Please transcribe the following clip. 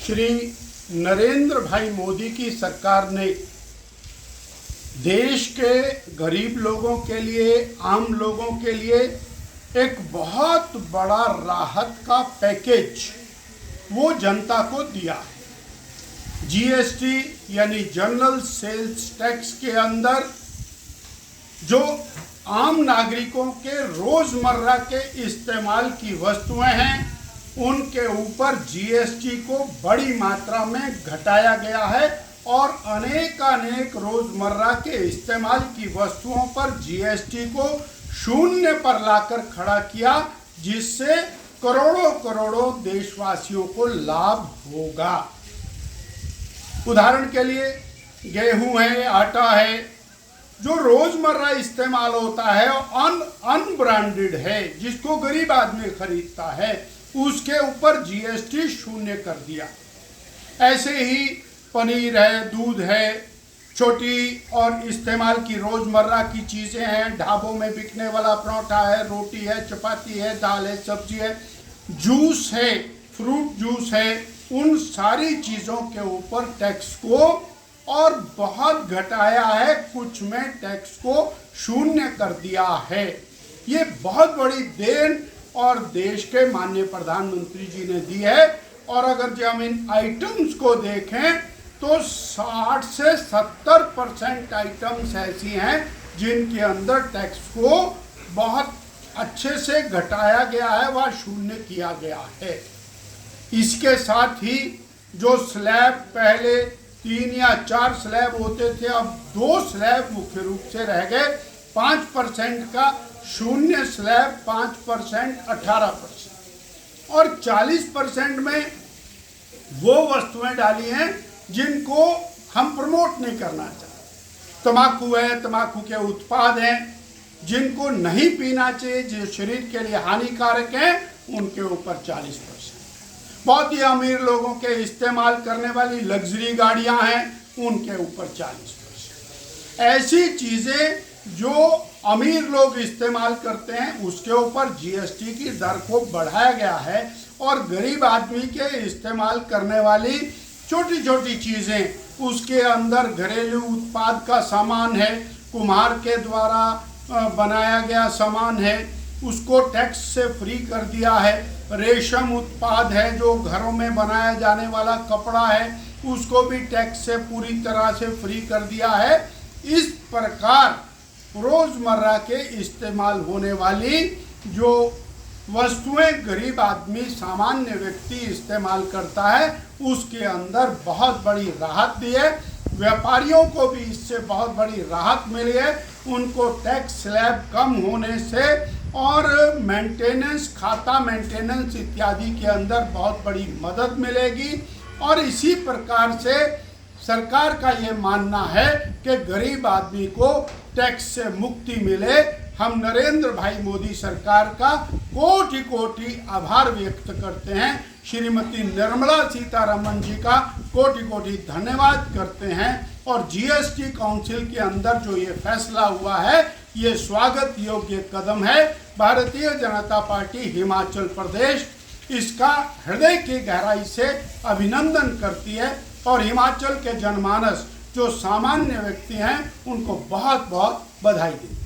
श्री नरेंद्र भाई मोदी की सरकार ने देश के गरीब लोगों के लिए, आम लोगों के लिए एक बहुत बड़ा राहत का पैकेज वो जनता को दिया है। जीएसटी यानी जनरल सेल्स टैक्स के अंदर जो आम नागरिकों के रोजमर्रा के इस्तेमाल की वस्तुएं हैं उनके ऊपर जीएसटी को बड़ी मात्रा में घटाया गया है और अनेक रोजमर्रा के इस्तेमाल की वस्तुओं पर जीएसटी को शून्य पर लाकर खड़ा किया, जिससे करोड़ों देशवासियों को लाभ होगा। उदाहरण के लिए गेहूं है, आटा है, जो रोजमर्रा इस्तेमाल होता है अनब्रांडेड है, जिसको गरीब आदमी खरीदता है, उसके ऊपर जीएसटी शून्य कर दिया। ऐसे ही पनीर है, दूध है, छोटी और इस्तेमाल की रोजमर्रा की चीजें हैं, ढाबों में बिकने वाला परोठा है, रोटी है, चपाती है, दाल है, सब्जी है, जूस है, फ्रूट जूस है, उन सारी चीजों के ऊपर टैक्स को और बहुत घटाया है, कुछ में टैक्स को शून्य कर दिया है। ये बहुत बड़ी देन और देश के माननीय प्रधानमंत्री जी ने दी है। और अगर जो हम इन आइटम्स को देखें तो 60 से 70% आइटम्स ऐसी हैं जिनके अंदर टैक्स को बहुत अच्छे से घटाया गया है, वह शून्य किया गया है। इसके साथ ही जो स्लैब पहले 3 या 4 स्लैब होते थे, अब 2 स्लैब मुख्य रूप से रह गए। 5% का शून्य स्लैब, 5% 18% और 40% में वो वस्तुएं डाली हैं जिनको हम प्रमोट नहीं करना चाहते। तंबाकू है, तंबाकू के उत्पाद हैं जिनको नहीं पीना चाहिए, जो शरीर के लिए हानिकारक हैं, उनके ऊपर 40%। बहुत ही अमीर लोगों के इस्तेमाल करने वाली लग्जरी गाड़ियां हैं, उनके ऊपर 40%। ऐसी चीजें जो अमीर लोग इस्तेमाल करते हैं उसके ऊपर जीएसटी की दर को बढ़ाया गया है और गरीब आदमी के इस्तेमाल करने वाली छोटी छोटी चीजें, उसके अंदर घरेलू उत्पाद का सामान है, कुम्हार के द्वारा बनाया गया सामान है, उसको टैक्स से फ्री कर दिया है। रेशम उत्पाद है, जो घरों में बनाया जाने वाला कपड़ा है, उसको भी टैक्स से पूरी तरह से फ्री कर दिया है। इस प्रकार रोजमर्रा के इस्तेमाल होने वाली जो वस्तुएं गरीब आदमी, सामान्य व्यक्ति इस्तेमाल करता है, उसके अंदर बहुत बड़ी राहत दी है। व्यापारियों को भी इससे बहुत बड़ी राहत मिली है। उनको टैक्स स्लैब कम होने से और मेंटेनेंस, खाता मेंटेनेंस इत्यादि के अंदर बहुत बड़ी मदद मिलेगी। और इसी प्रकार से सरकार का ये मानना है कि गरीब आदमी को टैक्स से मुक्ति मिले। हम नरेंद्र भाई मोदी सरकार का कोटि आभार व्यक्त करते हैं। श्रीमती निर्मला सीतारमण जी का कोटि धन्यवाद करते हैं। और जीएसटी काउंसिल के अंदर जो ये फैसला हुआ है, ये स्वागत योग्य कदम है। भारतीय जनता पार्टी हिमाचल प्रदेश इसका हृदय की गहराई से अभिनंदन करती है और हिमाचल के जनमानस जो सामान्य व्यक्ति हैं उनको बहुत बहुत बधाई देती है।